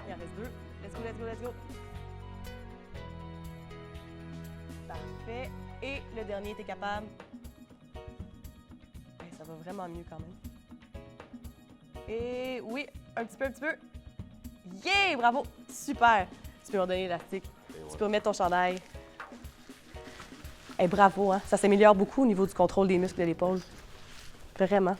Il en reste 2. Let's go, let's go, let's go. Parfait. Et le dernier, t'es capable. Hey, ça va vraiment mieux quand même. Et oui, un petit peu, un petit peu. Yeah! Bravo! Super! Tu peux me redonner l'élastique. Tu peux remettre ton chandail. Hey, bravo, hein? Ça s'améliore beaucoup au niveau du contrôle des muscles de l'épaule. Vraiment.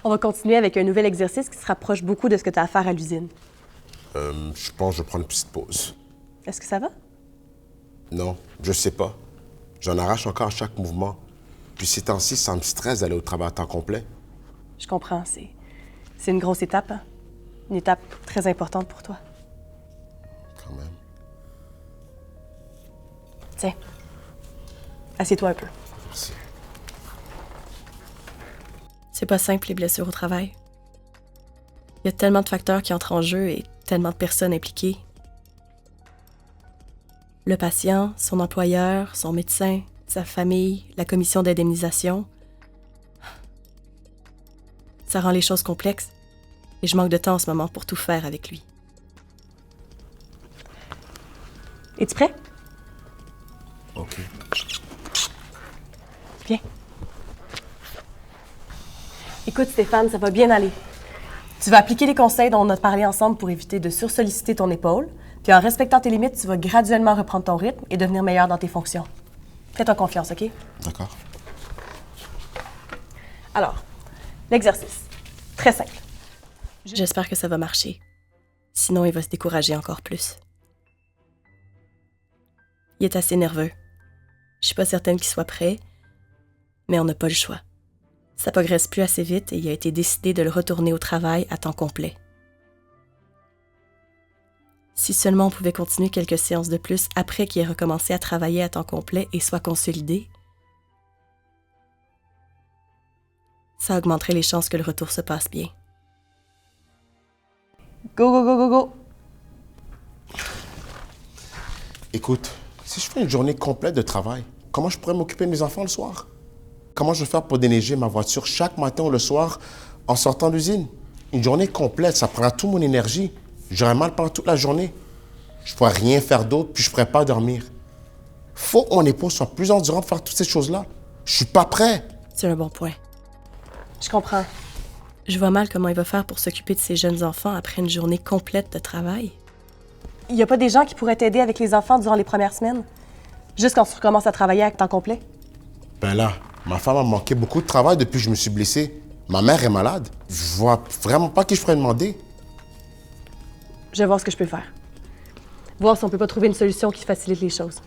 On va continuer avec un nouvel exercice qui se rapproche beaucoup de ce que tu as à faire à l'usine. Je pense que je vais prendre une petite pause. Est-ce que ça va? Non, je sais pas. J'en arrache encore à chaque mouvement. Puis ces temps-ci, ça me stresse d'aller au travail à temps complet. Je comprends, c'est une grosse étape, hein? Une étape très importante pour toi. Quand même. Tiens, assieds-toi un peu. Merci. C'est pas simple, les blessures au travail. Il y a tellement de facteurs qui entrent en jeu et tellement de personnes impliquées. Le patient, son employeur, son médecin, sa famille, la commission d'indemnisation. Ça rend les choses complexes et je manque de temps en ce moment pour tout faire avec lui. Es-tu prêt? OK. Viens. Écoute, Stéphane, ça va bien aller. Tu vas appliquer les conseils dont on a parlé ensemble pour éviter de sursolliciter ton épaule. Puis en respectant tes limites, tu vas graduellement reprendre ton rythme et devenir meilleur dans tes fonctions. Fais-toi confiance, OK? D'accord. Alors, l'exercice. Très simple. J'espère que ça va marcher. Sinon, il va se décourager encore plus. Il est assez nerveux. Je suis pas certaine qu'il soit prêt, mais on n'a pas le choix. Ça progresse plus assez vite et il a été décidé de le retourner au travail à temps complet. Si seulement on pouvait continuer quelques séances de plus après qu'il ait recommencé à travailler à temps complet et soit consolidé, ça augmenterait les chances que le retour se passe bien. Go, go, go, go, go! Écoute, si je fais une journée complète de travail, comment je pourrais m'occuper de mes enfants le soir? Comment je vais faire pour déneiger ma voiture chaque matin ou le soir en sortant de l'usine? Une journée complète, ça prendra toute mon énergie. J'aurai mal pendant toute la journée. Je ne pourrai rien faire d'autre, puis je ne pourrai pas dormir. Faut que mon épaule soit plus endurante pour faire toutes ces choses-là. Je suis pas prêt. C'est un bon point. Je comprends. Je vois mal comment il va faire pour s'occuper de ses jeunes enfants après une journée complète de travail. Il n'y a pas des gens qui pourraient t'aider avec les enfants durant les premières semaines? Juste quand tu recommences à travailler à temps complet? Ben là, ma femme a manqué beaucoup de travail depuis que je me suis blessé. Ma mère est malade. Je vois vraiment pas qui je pourrais demander. Je vais voir ce que je peux faire. Voir si on peut pas trouver une solution qui facilite les choses.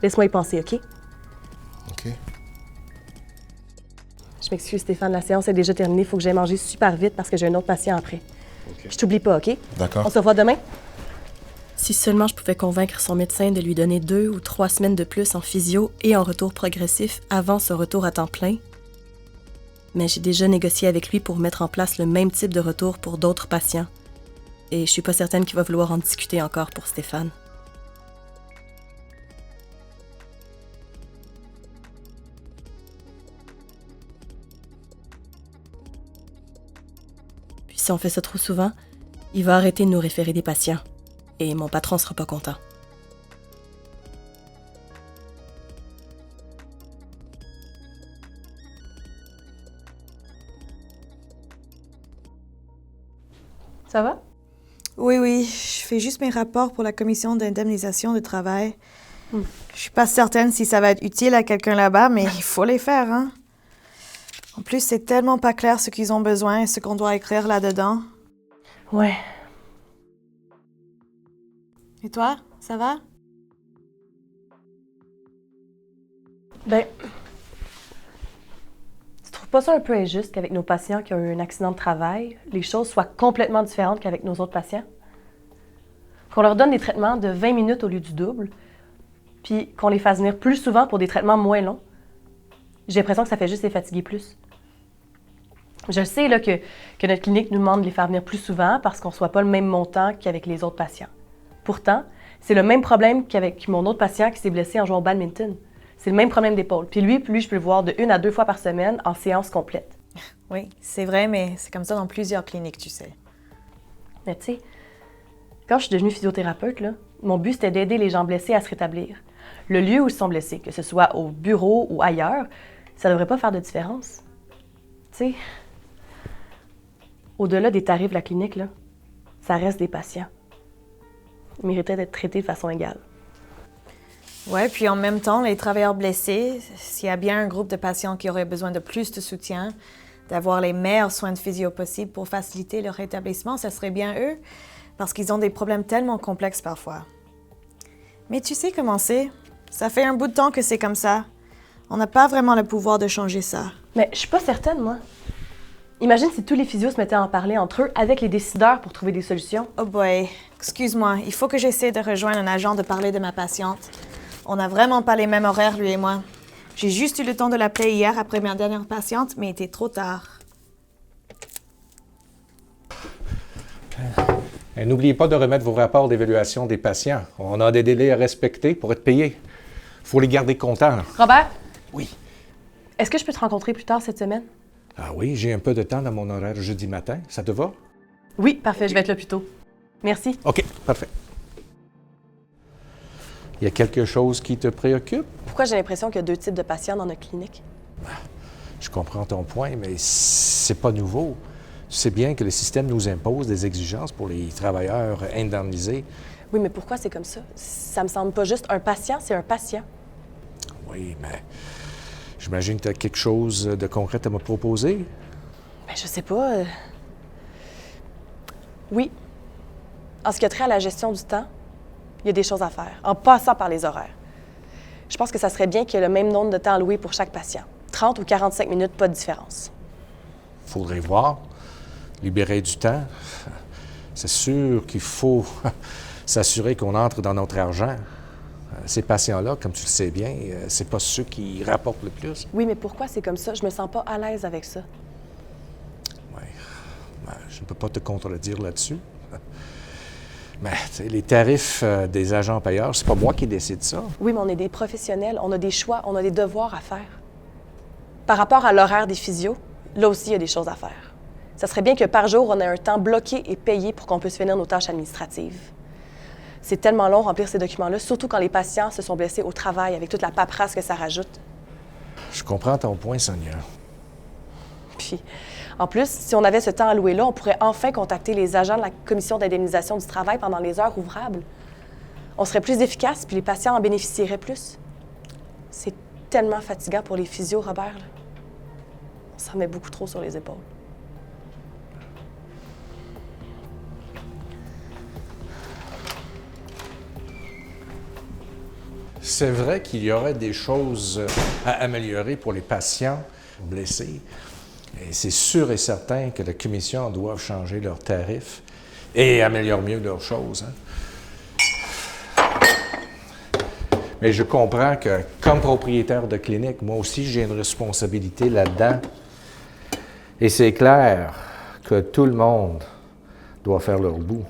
Laisse-moi y penser, OK? OK. Je m'excuse, Stéphane, la séance est déjà terminée. Il faut que j'aille manger super vite parce que j'ai un autre patient après. OK. Je t'oublie pas, OK? D'accord. On se revoit demain? Si seulement je pouvais convaincre son médecin de lui donner 2 ou 3 semaines de plus en physio et en retour progressif avant ce retour à temps plein. Mais j'ai déjà négocié avec lui pour mettre en place le même type de retour pour d'autres patients. Et je suis pas certaine qu'il va vouloir en discuter encore pour Stéphane. Puis si on fait ça trop souvent, il va arrêter de nous référer des patients. Et mon patron sera pas content. Ça va? Oui, je fais juste mes rapports pour la commission d'indemnisation de travail. Je suis pas certaine si ça va être utile à quelqu'un là-bas, mais il faut les faire, hein. En plus, c'est tellement pas clair ce qu'ils ont besoin et ce qu'on doit écrire là-dedans. Ouais. Et toi, ça va? Ben, tu trouves pas ça un peu injuste qu'avec nos patients qui ont eu un accident de travail, les choses soient complètement différentes qu'avec nos autres patients? Qu'on leur donne des traitements de 20 minutes au lieu du double, puis qu'on les fasse venir plus souvent pour des traitements moins longs. J'ai l'impression que ça fait juste les fatiguer plus. Je sais là, que notre clinique nous demande de les faire venir plus souvent parce qu'on ne soit pas le même montant qu'avec les autres patients. Pourtant, c'est le même problème qu'avec mon autre patient qui s'est blessé en jouant au badminton. C'est le même problème d'épaule. Puis lui, je peux le voir de 1 à 2 fois par semaine en séance complète. Oui, c'est vrai, mais c'est comme ça dans plusieurs cliniques, tu sais. Mais tu sais, quand je suis devenue physiothérapeute, là, mon but c'était d'aider les gens blessés à se rétablir. Le lieu où ils sont blessés, que ce soit au bureau ou ailleurs, ça devrait pas faire de différence. Tu sais, au-delà des tarifs de la clinique, là, ça reste des patients. Ils mériteraient d'être traités de façon égale. Ouais, puis en même temps, les travailleurs blessés, s'il y a bien un groupe de patients qui auraient besoin de plus de soutien, d'avoir les meilleurs soins de physio possibles pour faciliter leur rétablissement, ça serait bien eux, parce qu'ils ont des problèmes tellement complexes parfois. Mais tu sais comment c'est? Ça fait un bout de temps que c'est comme ça. On n'a pas vraiment le pouvoir de changer ça. Mais je suis pas certaine, moi. Imagine si tous les physios se mettaient à en parler entre eux avec les décideurs pour trouver des solutions. Oh boy, excuse-moi, il faut que j'essaie de rejoindre un agent de parler de ma patiente. On n'a vraiment pas les mêmes horaires, lui et moi. J'ai juste eu le temps de l'appeler hier après ma dernière patiente, mais il était trop tard. Et n'oubliez pas de remettre vos rapports d'évaluation des patients. On a des délais à respecter pour être payés. Il faut les garder comptants. Là. Robert, Oui. est-ce que je peux te rencontrer plus tard cette semaine? Ah oui, j'ai un peu de temps dans mon horaire jeudi matin. Ça te va? Oui, parfait, je vais être là plus tôt. Merci. OK, parfait. Il y a quelque chose qui te préoccupe? Pourquoi j'ai l'impression qu'il y a deux types de patients dans notre clinique? Je comprends ton point, mais c'est pas nouveau. Tu sais bien que le système nous impose des exigences pour les travailleurs indemnisés. Oui, mais pourquoi c'est comme ça? Ça me semble pas juste un patient, c'est un patient. Oui, mais j'imagine que tu as quelque chose de concret à me proposer. Ben, je sais pas. Oui. En ce qui a trait à la gestion du temps, il y a des choses à faire, en passant par les horaires. Je pense que ça serait bien qu'il y ait le même nombre de temps alloué pour chaque patient. 30 ou 45 minutes, pas de différence. Faudrait voir. Libérer du temps. C'est sûr qu'il faut s'assurer qu'on entre dans notre argent. Ces patients-là, comme tu le sais bien, c'est pas ceux qui rapportent le plus. Oui, mais pourquoi c'est comme ça? Je me sens pas à l'aise avec ça. Oui. Ben, je ne peux pas te contredire là-dessus. Mais tu sais, les tarifs des agents payeurs, c'est pas moi qui décide ça. Oui, mais on est des professionnels, on a des choix, on a des devoirs à faire. Par rapport à l'horaire des physios, là aussi, il y a des choses à faire. Ça serait bien que par jour, on ait un temps bloqué et payé pour qu'on puisse finir nos tâches administratives. C'est tellement long remplir ces documents-là, surtout quand les patients se sont blessés au travail avec toute la paperasse que ça rajoute. Je comprends ton point, Sonia. Puis, en plus, si on avait ce temps alloué-là, on pourrait enfin contacter les agents de la Commission d'indemnisation du travail pendant les heures ouvrables. On serait plus efficace, puis les patients en bénéficieraient plus. C'est tellement fatigant pour les physios, Robert. Là. On s'en met beaucoup trop sur les épaules. C'est vrai qu'il y aurait des choses à améliorer pour les patients blessés. Et c'est sûr et certain que la commission doit changer leurs tarifs et améliorer mieux leurs choses. Hein. Mais je comprends que, comme propriétaire de clinique, moi aussi, j'ai une responsabilité là-dedans. Et c'est clair que tout le monde doit faire leur bout.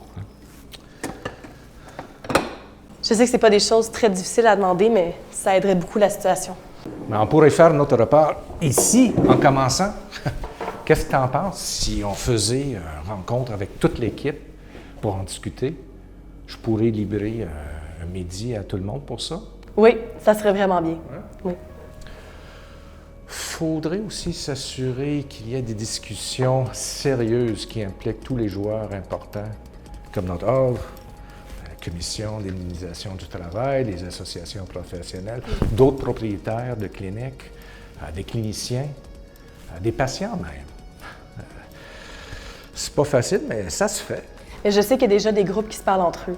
Je sais que c'est pas des choses très difficiles à demander, mais ça aiderait beaucoup la situation. Mais on pourrait faire notre repas ici, en commençant. Qu'est-ce que tu en penses si on faisait une rencontre avec toute l'équipe pour en discuter? Je pourrais libérer un midi à tout le monde pour ça. Oui, ça serait vraiment bien. Hein? Oui. Faudrait aussi s'assurer qu'il y ait des discussions sérieuses qui impliquent tous les joueurs importants, comme notre ordre, la commission d'indemnisation du travail, les associations professionnelles, d'autres propriétaires de cliniques, des cliniciens, des patients même. C'est pas facile, mais ça se fait. Et je sais qu'il y a déjà des groupes qui se parlent entre eux.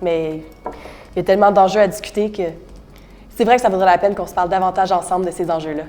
Mais il y a tellement d'enjeux à discuter que c'est vrai que ça vaudrait la peine qu'on se parle davantage ensemble de ces enjeux-là.